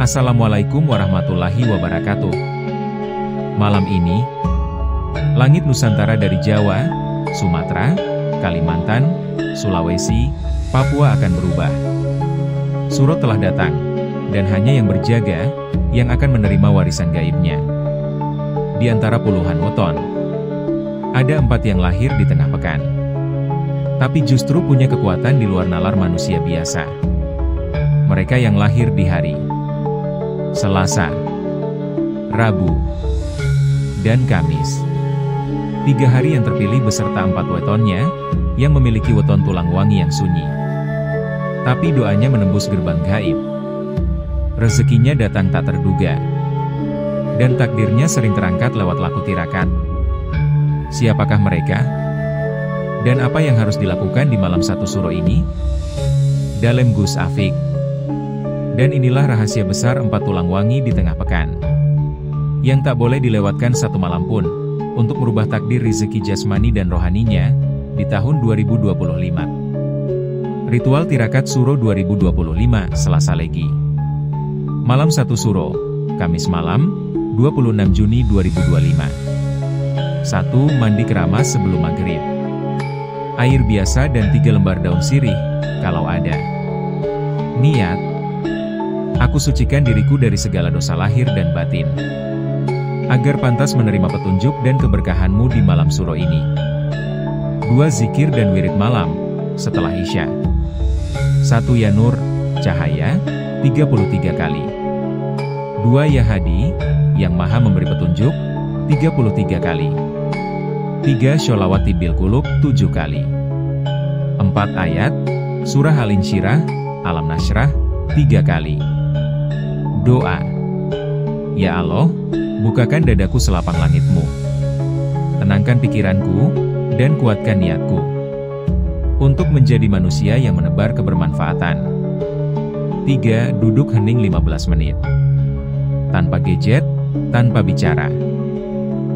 Assalamualaikum warahmatullahi wabarakatuh. Malam ini, langit Nusantara dari Jawa, Sumatera, Kalimantan, Sulawesi, Papua akan berubah. Suro telah datang, dan hanya yang berjaga, yang akan menerima warisan gaibnya. Di antara puluhan weton, ada 4 yang lahir di tengah pekan. Tapi justru punya kekuatan di luar nalar manusia biasa. Mereka yang lahir di hari Selasa, Rabu, dan Kamis. 3 hari yang terpilih beserta 4 wetonnya, yang memiliki weton tulang wangi yang sunyi. Tapi doanya menembus gerbang gaib. Rezekinya datang tak terduga. Dan takdirnya sering terangkat lewat laku tirakat. Siapakah mereka? Dan apa yang harus dilakukan di malam 1 Suro ini? Dalem Gus Afik. Dan inilah rahasia besar 4 tulang wangi di tengah pekan, yang tak boleh dilewatkan satu malam pun, untuk merubah takdir rezeki jasmani dan rohaninya, di tahun 2025. Ritual Tirakat Suro 2025, Selasa Legi. Malam 1 Suro, Kamis malam, 26 Juni 2025. 1. Mandi keramas sebelum maghrib. Air biasa dan 3 lembar daun sirih, kalau ada. Niat: aku sucikan diriku dari segala dosa lahir dan batin, agar pantas menerima petunjuk dan keberkahanmu di malam Suro ini. 2. Zikir dan wirid malam, setelah Isya. 1. Ya Nur, cahaya, 33 kali. 2. Ya Hadi, yang maha memberi petunjuk, 33 kali. 3. Sholawati bil Qulub, 7 kali. 4. Ayat, Surah Al-Insyirah, Alam Nashrah, 3 kali. Doa: ya Allah, bukakan dadaku selapang langitmu. Tenangkan pikiranku, dan kuatkan niatku. Untuk menjadi manusia yang menebar kebermanfaatan. 3. Duduk hening 15 menit. Tanpa gadget, tanpa bicara.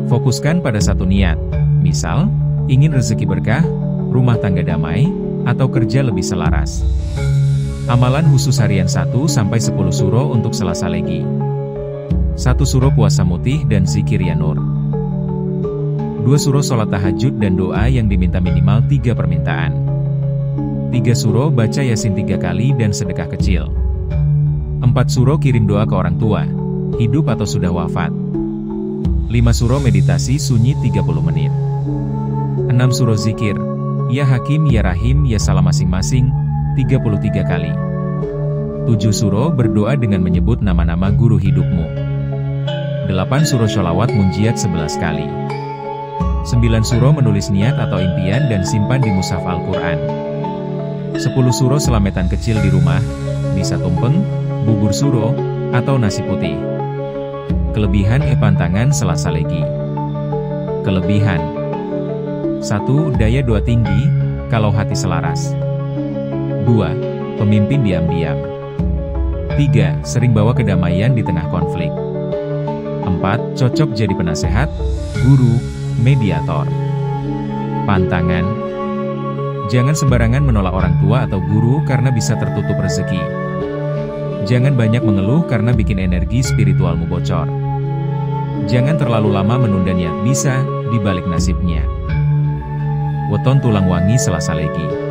Fokuskan pada satu niat, misal, ingin rezeki berkah, rumah tangga damai, atau kerja lebih selaras. Amalan khusus harian 1-10 Suro untuk Selasa Legi. 1 Suro puasa mutih dan zikir ya Nur. 2 Suro sholat tahajud dan doa yang diminta minimal 3 permintaan. 3 Suro baca Yasin 3 kali dan sedekah kecil. 4 Suro kirim doa ke orang tua, hidup atau sudah wafat. 5 Suro meditasi sunyi 30 menit. 6 Suro zikir, ya Hakim ya Rahim ya Salam masing-masing, 33 kali. 7 Suro berdoa dengan menyebut nama-nama guru hidupmu. 8 Suro sholawat munjiat 11 kali. 9 Suro menulis niat atau impian dan simpan di mushaf Al-Quran. 10 Suro selametan kecil di rumah, bisa tumpeng, bubur Suro, atau nasi putih. Kelebihan pantangan Selasa Legi. Kelebihan: 1. Daya doa tinggi, kalau hati selaras. 2. Pemimpin diam-diam. 3. Sering bawa kedamaian di tengah konflik. 4. Cocok jadi penasehat, guru, mediator. Pantangan: jangan sembarangan menolak orang tua atau guru karena bisa tertutup rezeki. Jangan banyak mengeluh karena bikin energi spiritualmu bocor. Jangan terlalu lama menunda niat bisa, di balik nasibnya. Weton tulang wangi Selasa Legi.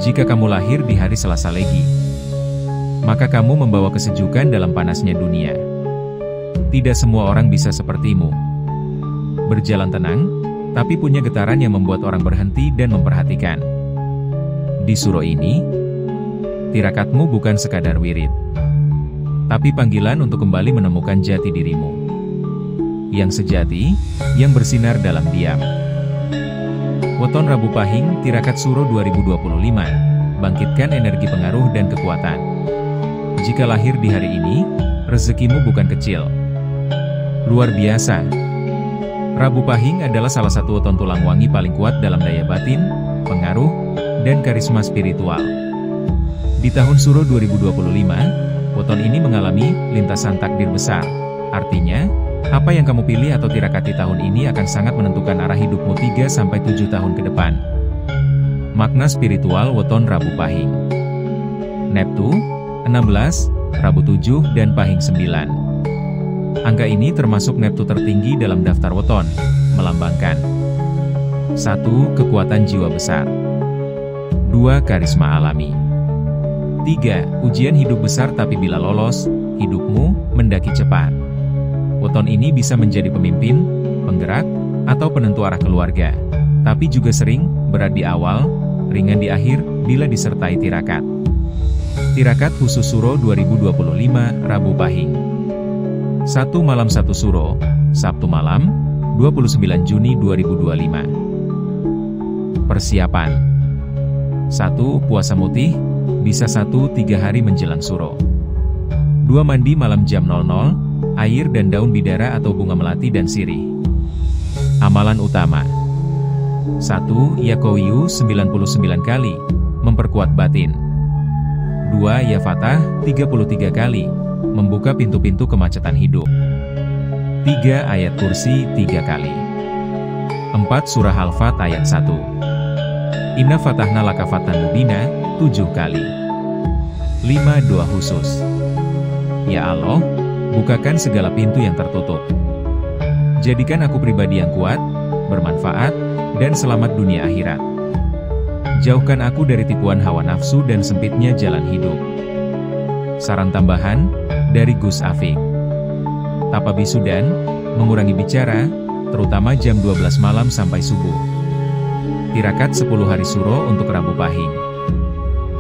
Jika kamu lahir di hari Selasa Legi, maka kamu membawa kesejukan dalam panasnya dunia. Tidak semua orang bisa sepertimu. Berjalan tenang, tapi punya getaran yang membuat orang berhenti dan memperhatikan. Di Suro ini, tirakatmu bukan sekadar wirid, tapi panggilan untuk kembali menemukan jati dirimu. Yang sejati, yang bersinar dalam diam. Weton Rabu Pahing, Tirakat Suro 2025, bangkitkan energi pengaruh dan kekuatan. Jika lahir di hari ini, rezekimu bukan kecil, luar biasa. Rabu Pahing adalah salah satu weton tulang wangi paling kuat dalam daya batin, pengaruh, dan karisma spiritual. Di tahun Suro 2025, weton ini mengalami lintasan takdir besar. Artinya, apa yang kamu pilih atau tirakati tahun ini akan sangat menentukan arah hidupmu 3-7 tahun ke depan. Makna spiritual weton Rabu Pahing. Neptu, 16, Rabu 7, dan Pahing 9. Angka ini termasuk neptu tertinggi dalam daftar weton, melambangkan 1. Kekuatan jiwa besar. 2. Karisma alami. 3. Ujian hidup besar, tapi bila lolos, hidupmu mendaki cepat. Weton ini bisa menjadi pemimpin, penggerak, atau penentu arah keluarga, tapi juga sering berat di awal, ringan di akhir bila disertai tirakat. Tirakat khusus Suro 2025, Rabu Pahing. 1 malam 1 Suro, Sabtu malam, 29 Juni 2025. Persiapan. 1. Puasa mutih, bisa 1-3 hari menjelang Suro. 2. Mandi malam jam 00, air dan daun bidara atau bunga melati dan sirih. Amalan utama. 1. Yakowiyu 99 kali, memperkuat batin. 2. Ya Fatah 33 kali, membuka pintu-pintu kemacetan hidup. 3. Ayat kursi 3 kali. 4. Surah Al-Fat ayat 1. Inna fatahna laka fatan mubina 7 kali. 5. Doa khusus. Ya Allah, bukakan segala pintu yang tertutup. Jadikan aku pribadi yang kuat, bermanfaat, dan selamat dunia akhirat. Jauhkan aku dari tipuan hawa nafsu dan sempitnya jalan hidup. Saran tambahan, dari Gus Afik. Tapa bisudan, mengurangi bicara, terutama jam 12 malam sampai subuh. Tirakat 10 hari Suro untuk Rabu Pahing.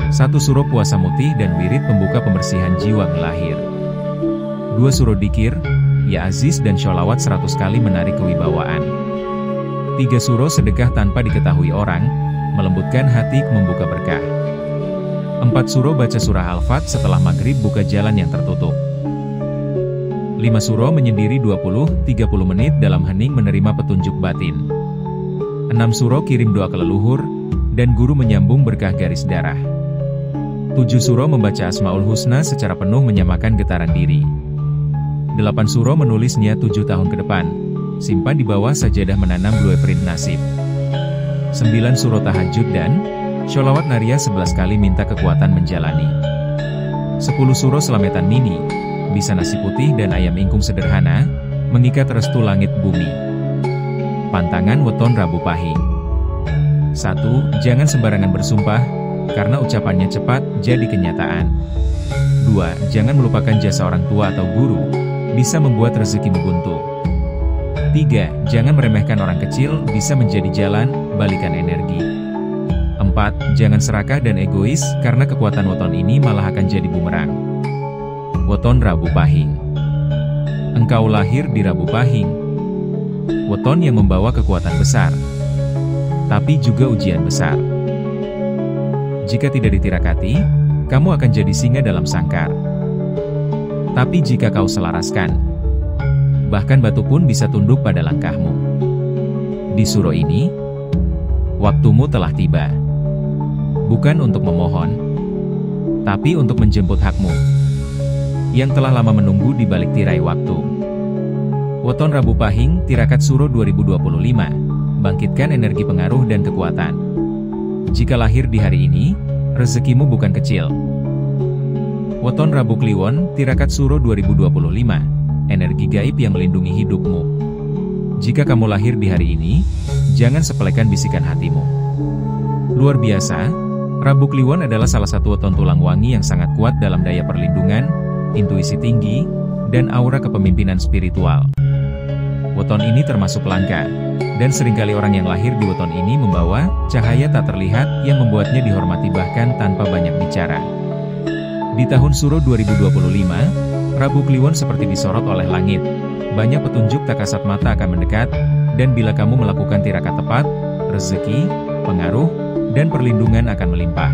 1 Suro puasa mutih dan wirid pembuka pembersihan jiwa ngelahir. 2 Suro dikir, ya Aziz dan sholawat 100 kali menarik kewibawaan. 3 Suro sedekah tanpa diketahui orang, melembutkan hati, membuka berkah. 4 Suro baca surah Al-Fat setelah maghrib, buka jalan yang tertutup. 5 Suro menyendiri 20-30 menit dalam hening menerima petunjuk batin. 6 Suro kirim doa ke leluhur, dan guru menyambung berkah garis darah. 7 Suro membaca Asmaul Husna secara penuh menyamakan getaran diri. 8 Suro menulis niat 7 tahun ke depan, simpan di bawah sajadah menanam blueprint nasib. 9 Suro tahajud dan sholawat Naria 11 kali minta kekuatan menjalani. 10 Suro Selametan mini, bisa nasi putih dan ayam ingkung sederhana, mengikat restu langit bumi. Pantangan weton Rabu Pahing. 1. Jangan sembarangan bersumpah, karena ucapannya cepat jadi kenyataan. 2. Jangan melupakan jasa orang tua atau guru, bisa membuat rezekimu buntu. 3. Jangan meremehkan orang kecil, bisa menjadi jalan balikan energi. 4. Jangan serakah dan egois, karena kekuatan weton ini malah akan jadi bumerang. Weton Rabu Pahing. Engkau lahir di Rabu Pahing. Weton yang membawa kekuatan besar, tapi juga ujian besar. Jika tidak ditirakati, kamu akan jadi singa dalam sangkar. Tapi jika kau selaraskan, bahkan batu pun bisa tunduk pada langkahmu. Di Suro ini, waktumu telah tiba. Bukan untuk memohon, tapi untuk menjemput hakmu, yang telah lama menunggu di balik tirai waktu. Weton Rabu Pahing, Tirakat Suro 2025, bangkitkan energi pengaruh dan kekuatan. Jika lahir di hari ini, rezekimu bukan kecil. Weton Rabu Kliwon, Tirakat Suro 2025, energi gaib yang melindungi hidupmu. Jika kamu lahir di hari ini, jangan sepelekan bisikan hatimu. Luar biasa, Rabu Kliwon adalah salah satu weton tulang wangi yang sangat kuat dalam daya perlindungan, intuisi tinggi, dan aura kepemimpinan spiritual. Weton ini termasuk langka, dan seringkali orang yang lahir di weton ini membawa cahaya tak terlihat yang membuatnya dihormati bahkan tanpa banyak bicara. Di tahun Suro 2025, Rabu Kliwon seperti disorot oleh langit. Banyak petunjuk tak kasat mata akan mendekat, dan bila kamu melakukan tirakat tepat, rezeki, pengaruh, dan perlindungan akan melimpah.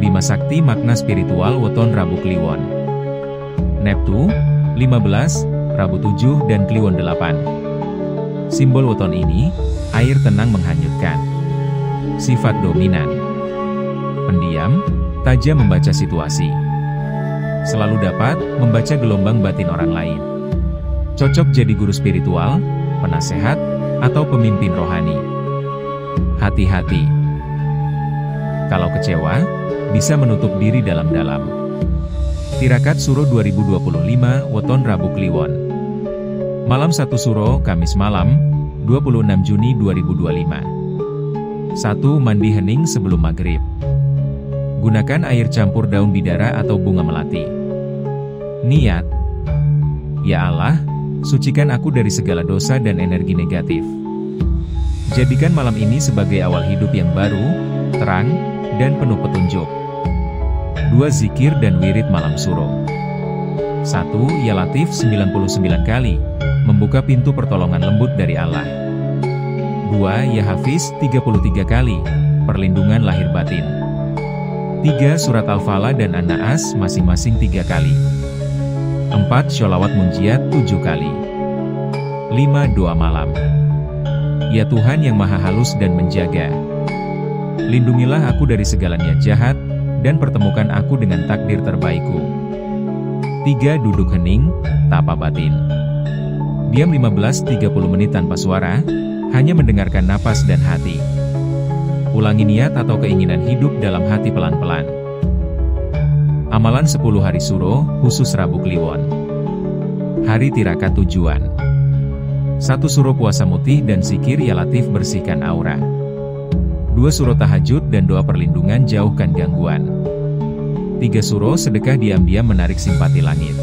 Bima Sakti makna spiritual weton Rabu Kliwon. Neptu, 15, Rabu 7 dan Kliwon 8. Simbol weton ini, air tenang menghanyutkan. Sifat dominan. Pendiam, tajam membaca situasi. Selalu dapat membaca gelombang batin orang lain. Cocok jadi guru spiritual, penasehat, atau pemimpin rohani. Hati-hati. Kalau kecewa, bisa menutup diri dalam-dalam. Tirakat Suro 2025 Weton Rabu Kliwon. Malam 1 Suro Kamis malam, 26 Juni 2025. 1. Mandi hening sebelum maghrib. Gunakan air campur daun bidara atau bunga melati. Niat: Ya Allah, sucikan aku dari segala dosa dan energi negatif. Jadikan malam ini sebagai awal hidup yang baru, terang, dan penuh petunjuk. 2. Zikir dan wirid malam Suro. 1. Ya Latif 99 kali, membuka pintu pertolongan lembut dari Allah. 2. Ya Hafiz 33 kali, perlindungan lahir batin. 3. Surat Al-Falaq dan An-Naas masing-masing 3 kali. 4. Sholawat Munjiat 7 kali. 5. Doa malam. Ya Tuhan yang maha halus dan menjaga, lindungilah aku dari segala niat jahat, dan pertemukan aku dengan takdir terbaikku. 3. Duduk hening, tapa batin. Diam 15-30 menit tanpa suara, hanya mendengarkan napas dan hati. Ulangi niat atau keinginan hidup dalam hati pelan-pelan. Amalan 10 hari Suro, khusus Rabu Kliwon. Hari Tirakat tujuan. 1. Suro puasa mutih dan zikir Ya Latif bersihkan aura. 2. Suro tahajud dan doa perlindungan jauhkan gangguan. 3. Suro sedekah diam-diam menarik simpati langit.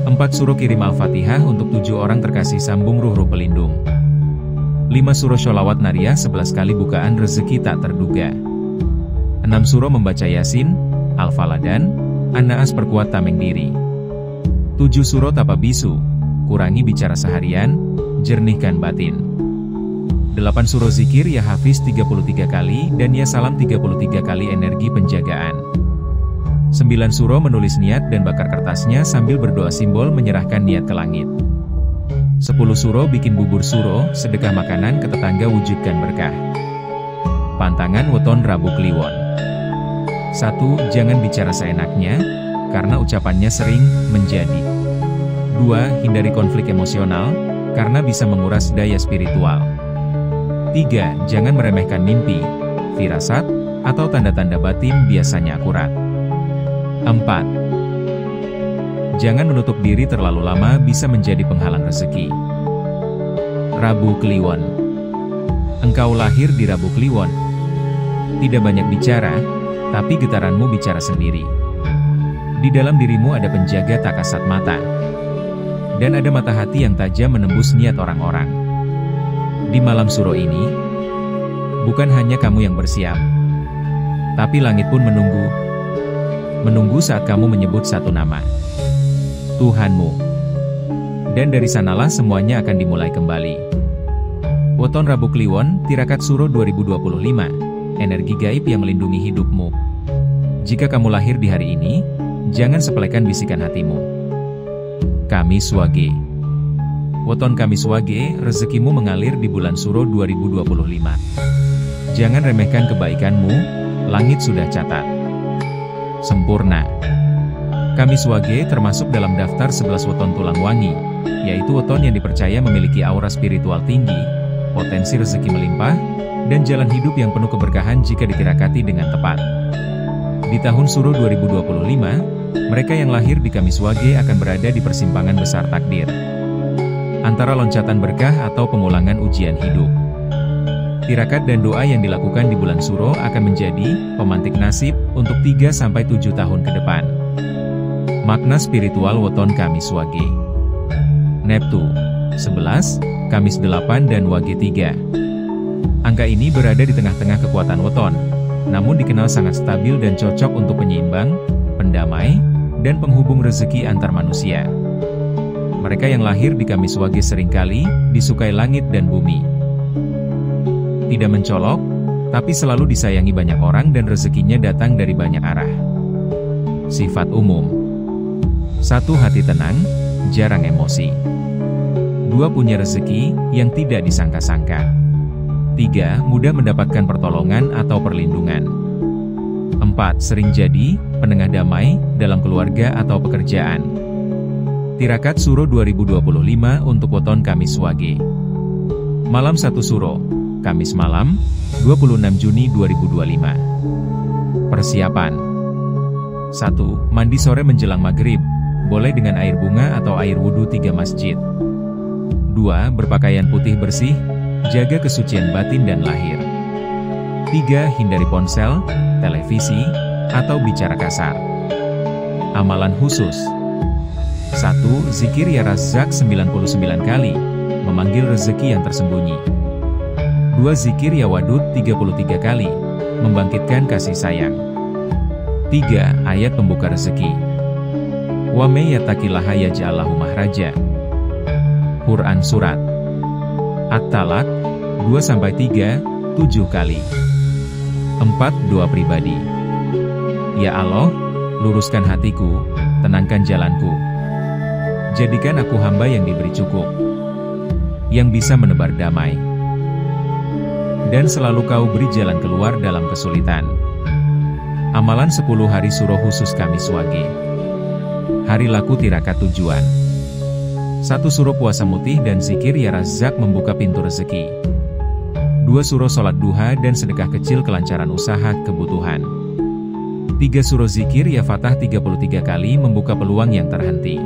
4. Suro kirim Al-Fatihah untuk 7 orang terkasih sambung ruh-ruh pelindung. 5. Suro sholawat Nariyah 11 kali bukaan rezeki tak terduga. 6. Suro membaca Yasin, Al-Falaq dan An-Naas perkuat tameng diri. 7. Suro tapa bisu, kurangi bicara seharian, jernihkan batin. 8. Suro zikir Ya Hafiz 33 kali dan Ya Salam 33 kali energi penjagaan. 9. Suro menulis niat dan bakar kertasnya sambil berdoa simbol menyerahkan niat ke langit. 10. Suro bikin bubur Suro, sedekah makanan ke tetangga wujudkan berkah. Pantangan Weton Rabu Kliwon. 1. Jangan bicara seenaknya, karena ucapannya sering menjadi. 2. Hindari konflik emosional, karena bisa menguras daya spiritual. 3. Jangan meremehkan mimpi, firasat, atau tanda-tanda batin biasanya akurat. 4. Jangan menutup diri terlalu lama bisa menjadi penghalang rezeki. Rabu Kliwon. Engkau lahir di Rabu Kliwon. Tidak banyak bicara, tapi getaranmu bicara sendiri. Di dalam dirimu ada penjaga tak kasat mata. Dan ada mata hati yang tajam menembus niat orang-orang. Di malam Suro ini, bukan hanya kamu yang bersiap, tapi langit pun menunggu. Menunggu saat kamu menyebut satu nama, Tuhanmu. Dan dari sanalah semuanya akan dimulai kembali. Weton Rabu Kliwon, Tirakat Suro 2025, energi gaib yang melindungi hidupmu. Jika kamu lahir di hari ini, jangan sepelekan bisikan hatimu. Kamis Wage. Weton Kamis Wage, rezekimu mengalir di bulan Suro 2025. Jangan remehkan kebaikanmu, langit sudah catat. Sempurna. Kamis Wage termasuk dalam daftar 11 weton tulang wangi, yaitu weton yang dipercaya memiliki aura spiritual tinggi, potensi rezeki melimpah, dan jalan hidup yang penuh keberkahan jika ditirakati dengan tepat. Di tahun Suro 2025, mereka yang lahir di Kamis Wage akan berada di persimpangan besar takdir, antara loncatan berkah atau pemulangan ujian hidup. Tirakat dan doa yang dilakukan di bulan Suro akan menjadi pemantik nasib untuk 3-7 tahun ke depan. Makna spiritual weton Kamis Wage. Neptu 11, Kamis 8 dan Wage 3. Angka ini berada di tengah-tengah kekuatan weton, namun dikenal sangat stabil dan cocok untuk penyeimbang, pendamai, dan penghubung rezeki antar manusia. Mereka yang lahir di Kamis Wage seringkali disukai langit dan bumi. Tidak mencolok, tapi selalu disayangi banyak orang dan rezekinya datang dari banyak arah. Sifat umum. 1. Hati tenang, jarang emosi. 2. Punya rezeki yang tidak disangka-sangka. 3. Mudah mendapatkan pertolongan atau perlindungan. 4. Sering jadi penengah damai dalam keluarga atau pekerjaan. Tirakat Suro 2025 untuk weton Kamis Wage. Malam 1 Suro, Kamis malam, 26 Juni 2025. Persiapan. 1. Mandi sore menjelang maghrib, boleh dengan air bunga atau air wudhu 3 masjid. 2. Berpakaian putih bersih, jaga kesucian batin dan lahir. 3. Hindari ponsel, televisi, atau bicara kasar. Amalan khusus. 1. Zikir Ya Razzaq 99 kali, memanggil rezeki yang tersembunyi. 2. Zikir Ya Wadud 33 kali, membangkitkan kasih sayang. 3. Ayat pembuka rezeki. Wa may yattaqillaha yaj'al lahu makhraja. Quran Surat At-Talaq 2-3, 7 kali. 4. Doa pribadi. Ya Allah, luruskan hatiku, tenangkan jalanku. Jadikan aku hamba yang diberi cukup, yang bisa menebar damai, dan selalu Kau beri jalan keluar dalam kesulitan. Amalan 10 hari Suroh khusus Kamis Wage. Hari laku tirakat tujuan. 1. Suroh puasa mutih dan zikir Ya Razzaq membuka pintu rezeki. 2. Suroh sholat duha dan sedekah kecil kelancaran usaha kebutuhan. 3. Suroh zikir Ya Fatah 33 kali membuka peluang yang terhenti.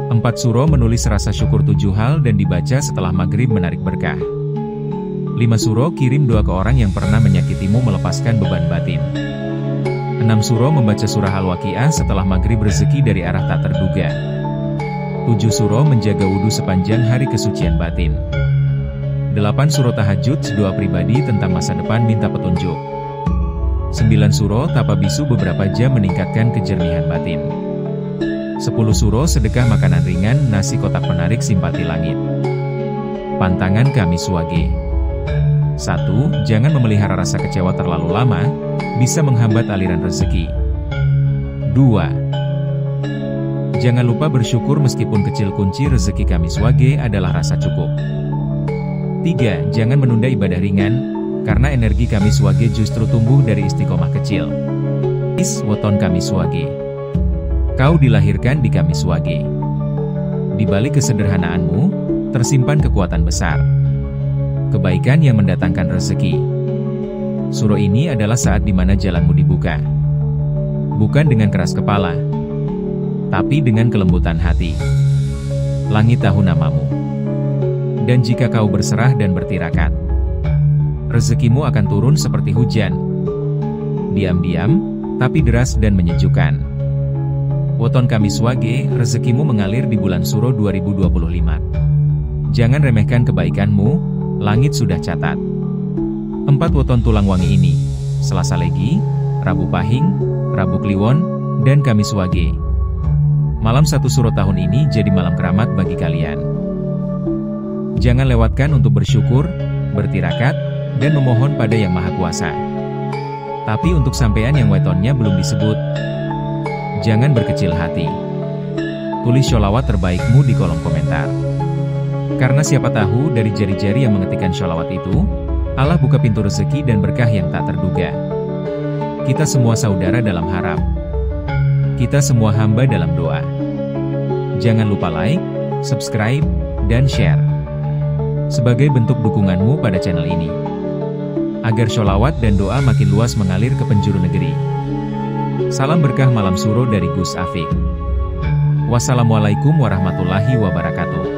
4. Suroh menulis rasa syukur 7 hal dan dibaca setelah maghrib menarik berkah. 5. Suroh kirim doa ke orang yang pernah menyakitimu melepaskan beban batin. 6. Suroh membaca surah Al-Waqiah setelah maghrib rezeki dari arah tak terduga. 7. Suroh menjaga wudhu sepanjang hari kesucian batin. 8. Suroh tahajud doa pribadi tentang masa depan minta petunjuk. 9. Suroh tapa bisu beberapa jam meningkatkan kejernihan batin. 10. Suroh sedekah makanan ringan nasi kotak penarik simpati langit. Pantangan Kamis Wage. 1. Jangan memelihara rasa kecewa terlalu lama, bisa menghambat aliran rezeki. 2. Jangan lupa bersyukur meskipun kecil. Kunci rezeki Kamis Wage adalah rasa cukup. 3. Jangan menunda ibadah ringan, karena energi Kamis Wage justru tumbuh dari istiqomah kecil. Weton Kamis Wage. Kau dilahirkan di Kamis Wage. Di balik kesederhanaanmu, tersimpan kekuatan besar. Kebaikan yang mendatangkan rezeki. Suroh ini adalah saat di mana jalanmu dibuka. Bukan dengan keras kepala, tapi dengan kelembutan hati. Langit tahu namamu. Dan jika kau berserah dan bertirakat, rezekimu akan turun seperti hujan. Diam-diam, tapi deras dan menyejukkan. Weton Kamis Wage, rezekimu mengalir di bulan Suroh 2025. Jangan remehkan kebaikanmu, langit sudah catat. 4 weton tulang wangi ini, Selasa Legi, Rabu Pahing, Rabu Kliwon, dan Kamis Wage. Malam 1 Suroh tahun ini jadi malam keramat bagi kalian. Jangan lewatkan untuk bersyukur, bertirakat, dan memohon pada Yang Maha Kuasa. Tapi untuk sampean yang wetonnya belum disebut, jangan berkecil hati. Tulis sholawat terbaikmu di kolom komentar. Karena siapa tahu dari jari-jari yang mengetikkan sholawat itu, Allah buka pintu rezeki dan berkah yang tak terduga. Kita semua saudara dalam harap. Kita semua hamba dalam doa. Jangan lupa like, subscribe, dan share. Sebagai bentuk dukunganmu pada channel ini. Agar sholawat dan doa makin luas mengalir ke penjuru negeri. Salam berkah malam Suroh dari Gus Afik. Wassalamualaikum warahmatullahi wabarakatuh.